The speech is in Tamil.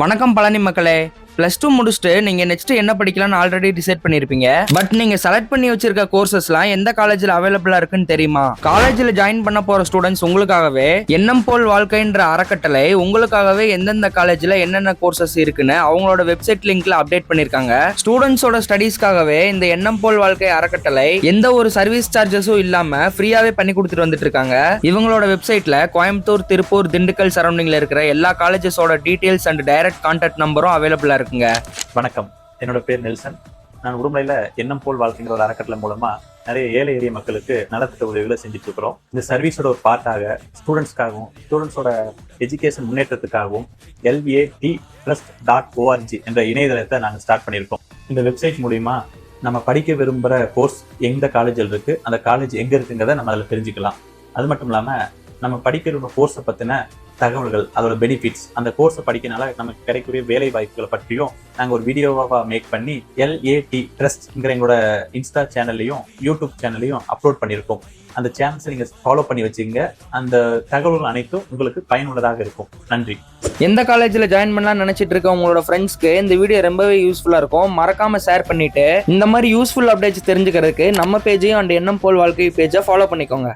வணக்கம் பழனி மக்களே. +2 முடிச்சுட்டு நீங்க நெக்ஸ்ட் என்ன படிக்கலாம்னு ஆல்ரெடி டிசைட் பண்ணிருப்பீங்க. பட் நீங்க செலக்ட் பண்ணி வச்சிருக்க கோர்சஸ்லாம் எந்த காலேஜ்ல அவைலபிளா இருக்குன்னு தெரியுமா? காலேஜ்ல ஜாயின் பண்ண போற ஸ்டூடெண்ட்ஸ் உங்களுக்காகவே எண்ணம் போல் வாழ்க்கைன்ற அறக்கட்டளை உங்களுக்காகவே எந்தெந்த காலேஜ்ல என்னென்ன கோர்சஸ் இருக்குன்னு அவங்களோட வெப்சைட் லிங்க்ல அப்டேட் பண்ணிருக்காங்க. ஸ்டூடெண்ட்ஸோட ஸ்டடீஸ்க்காகவே இந்த எண்ணம் போல் வாழ்க்கை அறக்கட்டளை எந்த ஒரு சர்வீஸ் சார்ஜஸும் இல்லாம ஃப்ரீயாவே பண்ணி கொடுத்துட்டு வந்துட்டு இருக்காங்க. இவங்களோட வெப்சைட்ல கோயம்புத்தூர், திருப்பூர், திண்டுக்கல் சரௌண்டிங்ல இருக்கிற எல்லா காலேஜஸோட டீடைல்ஸ் அண்ட் டைரக்ட் கான்டாக்ட் நம்பரும் அவைலபிளா இருக்குங்க. வணக்கம், என்னோட பேர் நெல்சன். நான் உடுமலையில எண்ணம் போல் வாழ்க்கைங்கிற ஒரு அறக்கட்டளை மூலமா நிறைய ஏழை எளிய மக்களுக்கு நலத்திட்ட உதவிகளை செஞ்சுட்டு இருக்கிறோம். இந்த சர்வீஸோட ஒரு பார்ட்டாக ஸ்டூடெண்ட்ஸ்க்காகவும் ஸ்டூடெண்ட்ஸோட எஜுகேஷன் முன்னேற்றத்துக்காகவும் LAT+.org என்ற இணையதளத்தை நாங்கள் ஸ்டார்ட் பண்ணியிருக்கோம். இந்த வெப்சைட் மூலிமா நம்ம படிக்க விரும்புகிற கோர்ஸ் எந்த காலேஜில் இருக்குது, அந்த காலேஜ் எங்கே இருக்குங்கிறத நம்ம அதில் தெரிஞ்சுக்கலாம். அது மட்டும் இல்லாமல் நம்ம படிக்கிற கோர்ஸை பற்றின தகவல்கள், அதோட பெனிஃபிட்ஸ், அந்த கோர்ஸை படிக்கனால நமக்கு கிடைக்கக்கூடிய வேலை வாய்ப்புகளை பற்றியும் நாங்கள் ஒரு வீடியோவாக மேக் பண்ணி LAT ட்ரஸ்ட்ங்கிற எங்களோட இன்ஸ்டா சேனல்லையும் யூடியூப் சேனல்லையும் அப்லோட் பண்ணியிருக்கோம். அந்த சேனல்ஸை நீங்கள் ஃபாலோ பண்ணி வச்சுங்க. அந்த தகவல்கள் அனைத்தும் உங்களுக்கு பயனுள்ளதாக இருக்கும். நன்றி. எந்த காலேஜில் ஜாயின் பண்ணலாம் நினைச்சிட்டு இருக்க உங்களோட ஃப்ரெண்ட்ஸ்க்கு இந்த வீடியோ ரொம்பவே யூஸ்ஃபுல்லா இருக்கும். மறக்காம ஷேர் பண்ணிட்டு இந்த மாதிரி யூஸ்ஃபுல் அப்டேட்ஸ் தெரிஞ்சுக்கிறதுக்கு நம்ம பேஜையும் அண்ட் எண்ணம் போல் வாழ்க்கை பேஜை ஃபாலோ பண்ணிக்கோங்க.